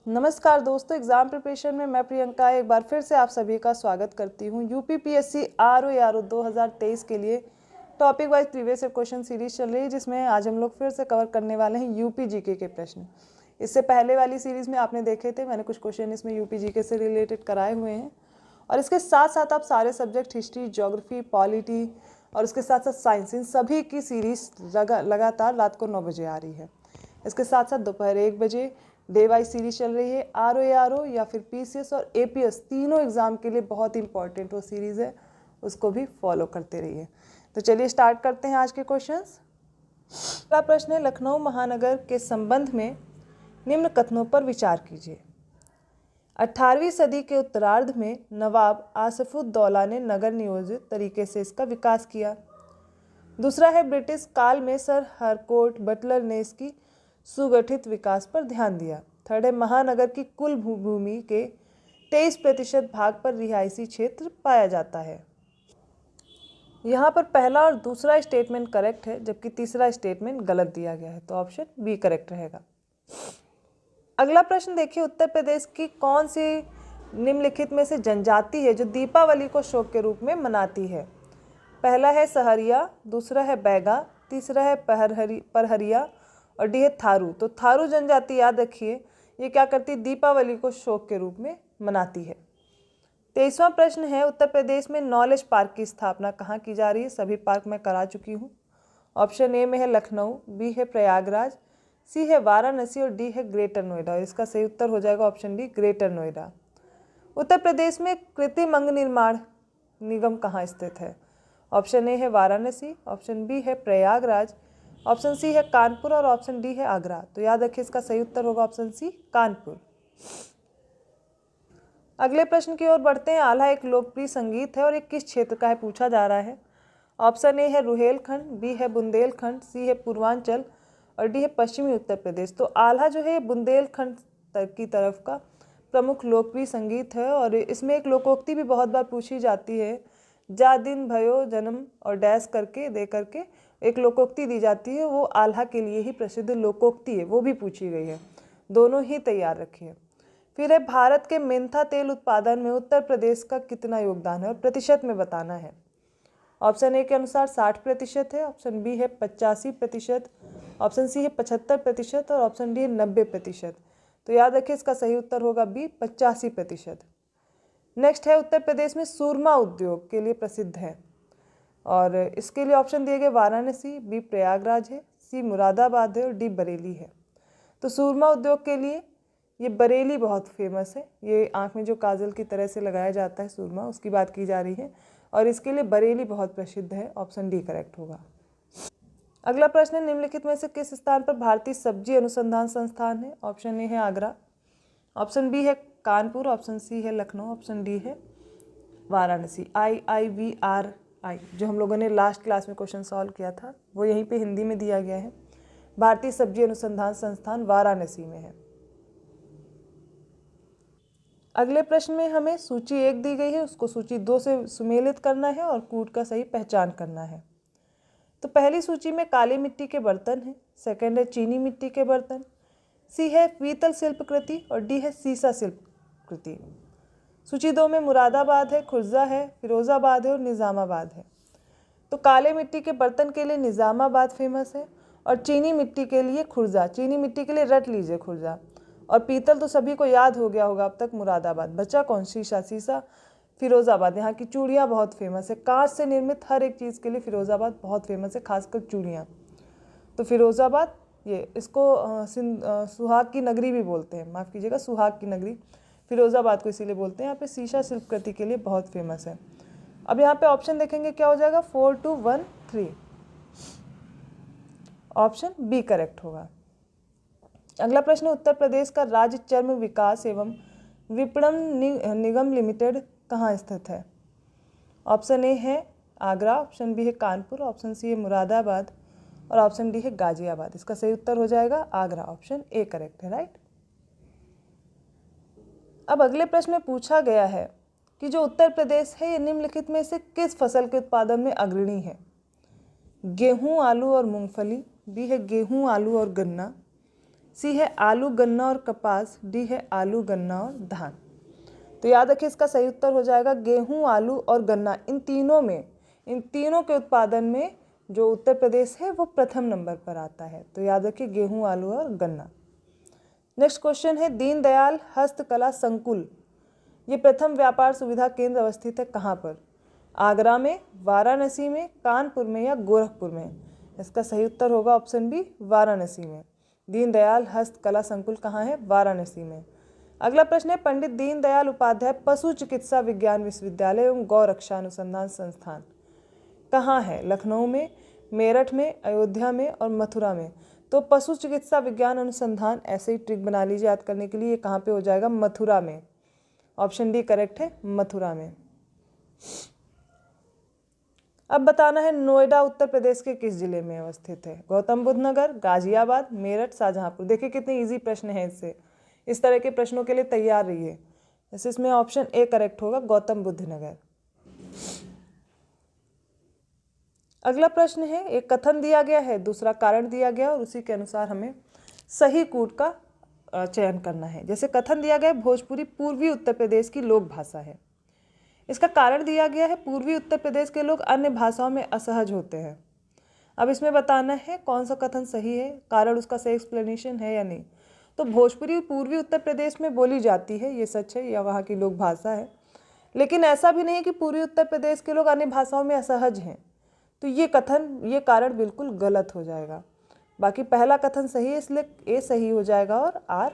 नमस्कार दोस्तों, exam preparation में मैं प्रियंका एक बार फिर से आप सभी का स्वागत करती हूँ। यूपीपीएससी आरओ 2023 के लिए topic wise previous question series चल रही है, जिसमें आज हम लोग फिर से कवर करने वाले हैं यूपी जीके के प्रश्न। इससे पहले वाली सीरीज में आपने देखे थे, मैंने कुछ क्वेश्चन इसमें यूपी जीके से रिलेटेड कराए हुए हैं और इसके साथ साथ आप सारे सब्जेक्ट हिस्ट्री, ज्योग्राफी, पॉलिटी और उसके साथ साथ साइंस, इन सभी की सीरीज लगातार रात को 9 बजे आ रही है। इसके साथ साथ दोपहर 1 बजे डे वाइज सीरीज चल रही है। आरओ या फिर पीसीएस और एपीएस तीनों एग्जाम के लिए बहुत इंपॉर्टेंट वो सीरीज है, उसको भी फॉलो करते रहिए। तो चलिए स्टार्ट करते हैं आज के क्वेश्चंस। पहला प्रश्न है, लखनऊ महानगर के संबंध में निम्न कथनों पर विचार कीजिए। 18वीं सदी के उत्तरार्ध में नवाब आसिफुद्दौला ने नगर नियोजित तरीके से इसका विकास किया। दूसरा है, ब्रिटिश काल में सर हरकोर्ट बटलर ने इसकी सुगठित विकास पर ध्यान दिया। थर्ड है, महानगर की कुल भूमि के 23% भाग पर रिहायशी क्षेत्र पाया जाता है। यहाँ पर पहला और दूसरा स्टेटमेंट करेक्ट है, जबकि तीसरा स्टेटमेंट गलत दिया गया है, तो ऑप्शन बी करेक्ट रहेगा। अगला प्रश्न देखिए, उत्तर प्रदेश की कौन सी निम्नलिखित में से जनजाति है जो दीपावली को शौक के रूप में मनाती है। पहला है सहरिया, दूसरा है बैगा, तीसरा है परहरिया और डी है थारू। तो थारू जनजाति याद रखिए, ये क्या करती है, दीपावली को शौक के रूप में मनाती है। 23वां प्रश्न है, उत्तर प्रदेश में नॉलेज पार्क की स्थापना कहाँ की जा रही है। सभी पार्क मैं करा चुकी हूँ। ऑप्शन ए में है लखनऊ, बी है प्रयागराज, सी है वाराणसी और डी है ग्रेटर नोएडा। और इसका सही उत्तर हो जाएगा option D, greater Noida. Uttar Pradesh में कृत्रिम अंग निर्माण निगम कहाँ स्थित है। ऑप्शन ए है वाराणसी, ऑप्शन बी है प्रयागराज, ऑप्शन सी है कानपुर और ऑप्शन डी है आगरा। तो याद रखिए, इसका सही उत्तर होगा ऑप्शन सी, कानपुर। अगले प्रश्न की ओर बढ़ते हैं। आल्हा एक लोकप्रिय संगीत है और ये किस क्षेत्र का है पूछा जा रहा है। ऑप्शन ए है रुहेलखंड, बी है बुंदेलखंड, सी है पूर्वांचल और डी है पश्चिमी उत्तर प्रदेश। तो आल्हा जो है बुंदेलखंड की तरफ का प्रमुख लोकप्रिय संगीत है और इसमें एक लोकोक्ति भी बहुत बार पूछी जाती है, जा दिन भयो जन्म और डैश करके दे करके एक लोकोक्ति दी जाती है, वो आल्हा के लिए ही प्रसिद्ध लोकोक्ति है, वो भी पूछी गई है। दोनों ही तैयार रखिए। फिर है, भारत के मेंथा तेल उत्पादन में उत्तर प्रदेश का कितना योगदान है और प्रतिशत में बताना है। ऑप्शन ए के अनुसार 60% है, ऑप्शन बी है 85%, ऑप्शन सी है 75% और ऑप्शन डी है 90%। तो याद रखिए, इसका सही उत्तर होगा बी, 85%। नेक्स्ट है, उत्तर प्रदेश में सूरमा उद्योग के लिए प्रसिद्ध है और इसके लिए ऑप्शन दिए गए वाराणसी, बी प्रयागराज है, सी मुरादाबाद है और डी बरेली है। तो सूरमा उद्योग के लिए ये बरेली बहुत फेमस है, ये आँख में जो काजल की तरह से लगाया जाता है सूरमा, उसकी बात की जा रही है और इसके लिए बरेली बहुत प्रसिद्ध है। ऑप्शन डी करेक्ट होगा। अगला प्रश्न है, निम्नलिखित में से किस स्थान पर भारतीय सब्जी अनुसंधान संस्थान है। ऑप्शन ए है आगरा, ऑप्शन बी है कानपुर, ऑप्शन सी है लखनऊ, ऑप्शन डी है वाराणसी। IIVRI जो हम लोगों ने लास्ट क्लास में क्वेश्चन सॉल्व किया था, वो यहीं पे हिंदी में दिया गया है। भारतीय सब्जी अनुसंधान संस्थान वाराणसी में है। अगले प्रश्न में हमें सूची 1 दी गई है, उसको सूची 2 से सुमेलित करना है और कूट का सही पहचान करना है। तो पहली सूची में काली मिट्टी के बर्तन है, सेकंड है चीनी मिट्टी के बर्तन, सी है पीतल शिल्पकृति और डी है सीसा शिल्पकृति। सूची 2 में मुरादाबाद है, खुर्जा है, फिरोज़ाबाद है और निज़ामाबाद है। तो काले मिट्टी के बर्तन के लिए निज़ामाबाद फेमस है और चीनी मिट्टी के लिए खुर्जा, चीनी मिट्टी के लिए रट लीजिए खुर्जा, और पीतल तो सभी को याद हो गया होगा अब तक, मुरादाबाद। बचा कौन, शीशा, सीसा, फिरोज़ाबाद। यहाँ की चूड़ियाँ बहुत फेमस है, कांच से निर्मित हर एक चीज़ के लिए फिरोज़ाबाद बहुत फेमस है, खासकर चूड़ियाँ। तो फिरोज़ाबाद, ये इसको सुहाग की नगरी भी बोलते हैं, माफ़ कीजिएगा, सुहाग की नगरी फिरोज़ाबाद को इसीलिए बोलते हैं। यहाँ पे शीशा शिल्पकृति के लिए बहुत फेमस है। अब यहाँ पे ऑप्शन देखेंगे क्या हो जाएगा, 4, 2, 1, 3। ऑप्शन बी करेक्ट होगा। अगला प्रश्न, उत्तर प्रदेश का राज्य चर्म विकास एवं विपणन निगम लिमिटेड कहाँ स्थित है। ऑप्शन ए है आगरा, ऑप्शन बी है कानपुर, ऑप्शन सी है मुरादाबाद और ऑप्शन डी है गाजियाबाद। इसका सही उत्तर हो जाएगा आगरा, ऑप्शन ए करेक्ट है, राइट। अब अगले प्रश्न में पूछा गया है कि जो उत्तर प्रदेश है, ये निम्नलिखित में से किस फसल के उत्पादन में अग्रणी है। गेहूं, आलू और मूंगफली, बी है गेहूं, आलू और गन्ना, सी है आलू गन्ना और कपास, डी है आलू गन्ना और धान। तो याद रखिए इसका सही उत्तर हो जाएगा गेहूं, आलू और गन्ना। इन तीनों के उत्पादन में जो उत्तर प्रदेश है वो प्रथम नंबर पर आता है। तो याद रखिए गेहूं, आलू और गन्ना। नेक्स्ट क्वेश्चन है दीनदयाल हस्तकला संकुल, ये प्रथम व्यापार सुविधा केंद्र अवस्थित है कहाँ पर? आगरा में, वाराणसी में, कानपुर में या गोरखपुर में? इसका सही उत्तर होगा ऑप्शन बी, वाराणसी में। दीनदयाल हस्तकला संकुल कहाँ है? वाराणसी में। अगला प्रश्न है पंडित दीनदयाल उपाध्याय पशु चिकित्सा विज्ञान विश्वविद्यालय एवं गौ रक्षा अनुसंधान संस्थान कहाँ है? लखनऊ में, मेरठ में, अयोध्या में और मथुरा में? तो पशु चिकित्सा विज्ञान अनुसंधान, ऐसे ही ट्रिक बना लीजिए याद करने के लिए, कहाँ पे हो जाएगा? मथुरा में। ऑप्शन डी करेक्ट है, मथुरा में। अब बताना है नोएडा उत्तर प्रदेश के किस जिले में अवस्थित है? गौतम बुद्ध नगर, गाजियाबाद, मेरठ, शाहजहांपुर? देखिए कितने इजी प्रश्न है इससे, इस तरह के प्रश्नों के लिए तैयार रहिए। जैसे इसमें ऑप्शन ए करेक्ट होगा, गौतम बुद्ध नगर। अगला प्रश्न है एक कथन दिया गया है, दूसरा कारण दिया गया और उसी के अनुसार हमें सही कूट का चयन करना है। जैसे कथन दिया गया है भोजपुरी पूर्वी उत्तर प्रदेश की लोक भाषा है। इसका कारण दिया गया है पूर्वी उत्तर प्रदेश के लोग अन्य भाषाओं में असहज होते हैं। अब इसमें बताना है कौन सा कथन सही है, कारण उसका सही एक्सप्लेनेशन है या नहीं। तो भोजपुरी पूर्वी उत्तर प्रदेश में बोली जाती है, ये सच है, या वहाँ की लोक भाषा है, लेकिन ऐसा भी नहीं है कि पूर्वी उत्तर प्रदेश के लोग अन्य भाषाओं में असहज हैं। तो ये कारण बिल्कुल गलत हो जाएगा। बाकी पहला कथन सही है, इसलिए ए सही हो जाएगा और आर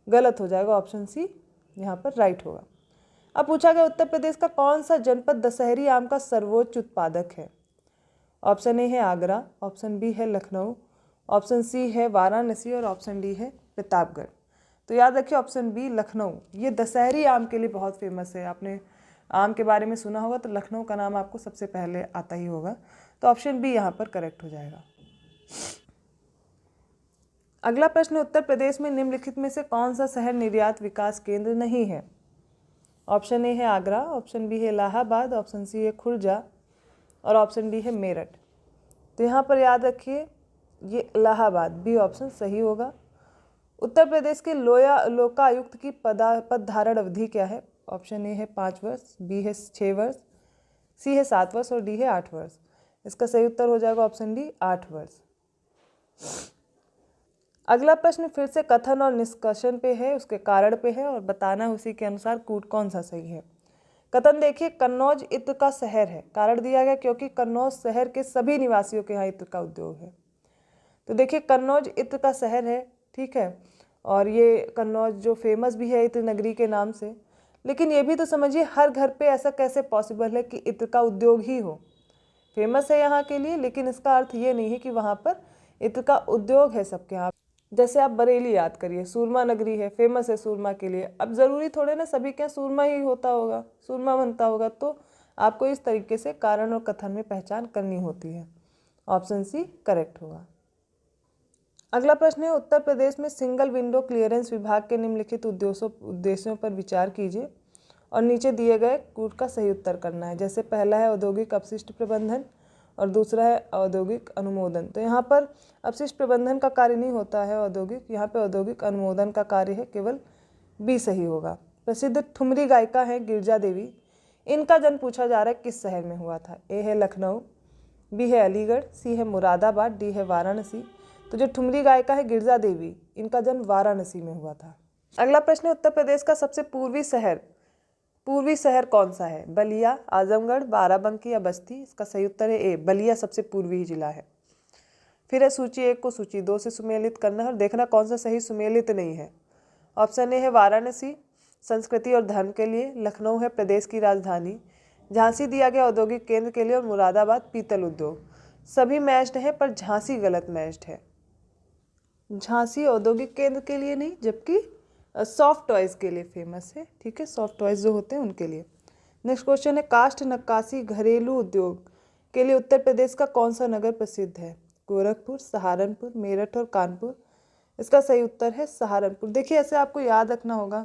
गलत हो जाएगा। ऑप्शन सी यहाँ पर राइट होगा। अब पूछा गया उत्तर प्रदेश का कौन सा जनपद दशहरी आम का सर्वोच्च उत्पादक है? ऑप्शन ए है आगरा, ऑप्शन बी है लखनऊ, ऑप्शन सी है वाराणसी और ऑप्शन डी है प्रतापगढ़। तो याद रखिए ऑप्शन बी लखनऊ, ये दशहरी आम के लिए बहुत फेमस है। आपने आम के बारे में सुना होगा तो लखनऊ का नाम आपको सबसे पहले आता ही होगा। तो ऑप्शन बी यहाँ पर करेक्ट हो जाएगा। अगला प्रश्न, उत्तर प्रदेश में निम्नलिखित में से कौन सा शहर निर्यात विकास केंद्र नहीं है? ऑप्शन ए है आगरा, ऑप्शन बी है इलाहाबाद, ऑप्शन सी है खुर्जा और ऑप्शन डी है मेरठ। तो यहाँ पर याद रखिए ये इलाहाबाद, बी ऑप्शन सही होगा। उत्तर प्रदेश के लोकायुक्त की पद धारण अवधि क्या है? ऑप्शन ए है 5 वर्ष, बी है 6 वर्ष, सी है 7 वर्ष और डी है 8 वर्ष। इसका सही उत्तर हो जाएगा ऑप्शन डी 8 वर्ष। अगला प्रश्न फिर से कथन और निष्कर्षण पे है, उसके कारण पे है और बताना है उसी के अनुसार कूट कौन सा सही है। कथन देखिए कन्नौज इत्र का शहर है। कारण दिया गया क्योंकि कन्नौज शहर के सभी निवासियों के यहाँ इत्र का उद्योग है। तो देखिए कन्नौज इत्र का शहर है, ठीक है, और ये कन्नौज जो फेमस भी है इत्र नगरी के नाम से। लेकिन ये भी तो समझिए हर घर पे ऐसा कैसे पॉसिबल है कि इत्र का उद्योग ही हो? फेमस है यहाँ के लिए, लेकिन इसका अर्थ ये नहीं है कि वहाँ पर इत्र का उद्योग है सबके यहाँ। जैसे आप बरेली याद करिए, सूरमा नगरी है, फेमस है सूरमा के लिए। अब ज़रूरी थोड़े ना सभी के यहाँ सूरमा ही होता होगा, सूरमा बनता होगा। तो आपको इस तरीके से कारण और कथन में पहचान करनी होती है। ऑप्शन सी करेक्ट होगा। अगला प्रश्न है उत्तर प्रदेश में सिंगल विंडो क्लियरेंस विभाग के निम्नलिखित उद्देश्यों पर विचार कीजिए और नीचे दिए गए कूट का सही उत्तर करना है। जैसे पहला है औद्योगिक अपशिष्ट प्रबंधन और दूसरा है औद्योगिक अनुमोदन। तो यहाँ पर अपशिष्ट प्रबंधन का कार्य नहीं होता है औद्योगिक, यहाँ पे औद्योगिक अनुमोदन का कार्य है, केवल बी सही होगा। प्रसिद्ध ठुमरी गायिका है गिरिजा देवी, इनका जन्म पूछा जा रहा है किस शहर में हुआ था? ए है लखनऊ, बी है अलीगढ़, सी है मुरादाबाद, डी है वाराणसी। तो जो ठुमरी गायिका है गिरिजा देवी, इनका जन्म वाराणसी में हुआ था। अगला प्रश्न है उत्तर प्रदेश का सबसे पूर्वी शहर कौन सा है? बलिया, आजमगढ़, बाराबंकी या बस्ती? इसका सही उत्तर है ए, बलिया सबसे पूर्वी जिला है। फिर है सूची 1 को सूची 2 से सुमेलित करना और देखना कौन सा सही सुमेलित नहीं है। ऑप्शन ए है वाराणसी संस्कृति और धर्म के लिए, लखनऊ है प्रदेश की राजधानी, झांसी दिया गया औद्योगिक केंद्र के लिए और मुरादाबाद पीतल उद्योग। सभी मैच्ड है पर झांसी गलत मैच्ड है। झांसी औद्योगिक केंद्र के लिए नहीं, जबकि सॉफ्ट टॉयज़ के लिए फेमस है, ठीक है, सॉफ्ट टॉयज़ जो होते हैं उनके लिए। नेक्स्ट क्वेश्चन है काष्ठ नक्काशी घरेलू उद्योग के लिए उत्तर प्रदेश का कौन सा नगर प्रसिद्ध है? गोरखपुर, सहारनपुर, मेरठ और कानपुर? इसका सही उत्तर है सहारनपुर। देखिए ऐसे आपको याद रखना होगा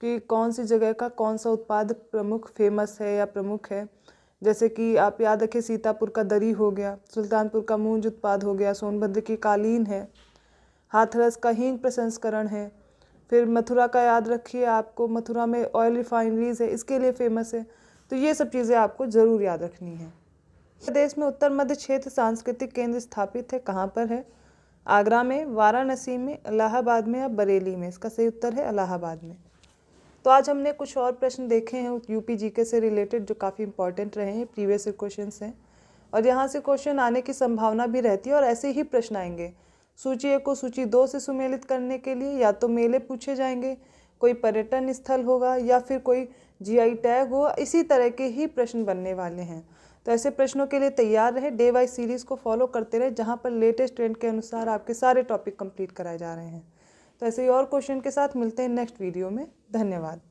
कि कौन सी जगह का कौन सा उत्पाद प्रमुख फेमस है या प्रमुख है। जैसे कि आप याद रखें सीतापुर का दरी हो गया, सुल्तानपुर का मूंज उत्पाद हो गया, सोनभद्र की कालीन है, हाथरस का हींग प्रसंस्करण है। फिर मथुरा का याद रखिए, आपको मथुरा में ऑयल रिफाइनरीज है, इसके लिए फेमस है। तो ये सब चीज़ें आपको ज़रूर याद रखनी है। प्रदेश में उत्तर मध्य क्षेत्र सांस्कृतिक केंद्र स्थापित है, कहाँ पर है? आगरा में, वाराणसी में, इलाहाबाद में या बरेली में? इसका सही उत्तर है इलाहाबाद में। तो आज हमने कुछ और प्रश्न देखे हैं यूपी जीके से रिलेटेड जो काफ़ी इंपॉर्टेंट रहे हैं, प्रीवियस क्वेश्चन हैं, और यहाँ से क्वेश्चन आने की संभावना भी रहती है और ऐसे ही प्रश्न आएंगे। सूची 1 को सूची 2 से सुमेलित करने के लिए या तो मेले पूछे जाएंगे, कोई पर्यटन स्थल होगा या फिर कोई जीआई टैग हो, इसी तरह के ही प्रश्न बनने वाले हैं। तो ऐसे प्रश्नों के लिए तैयार रहे, डे वाइज सीरीज़ को फॉलो करते रहे, जहाँ पर लेटेस्ट ट्रेंड के अनुसार आपके सारे टॉपिक कंप्लीट कराए जा रहे हैं। तो ऐसे ही और क्वेश्चन के साथ मिलते हैं नेक्स्ट वीडियो में। धन्यवाद।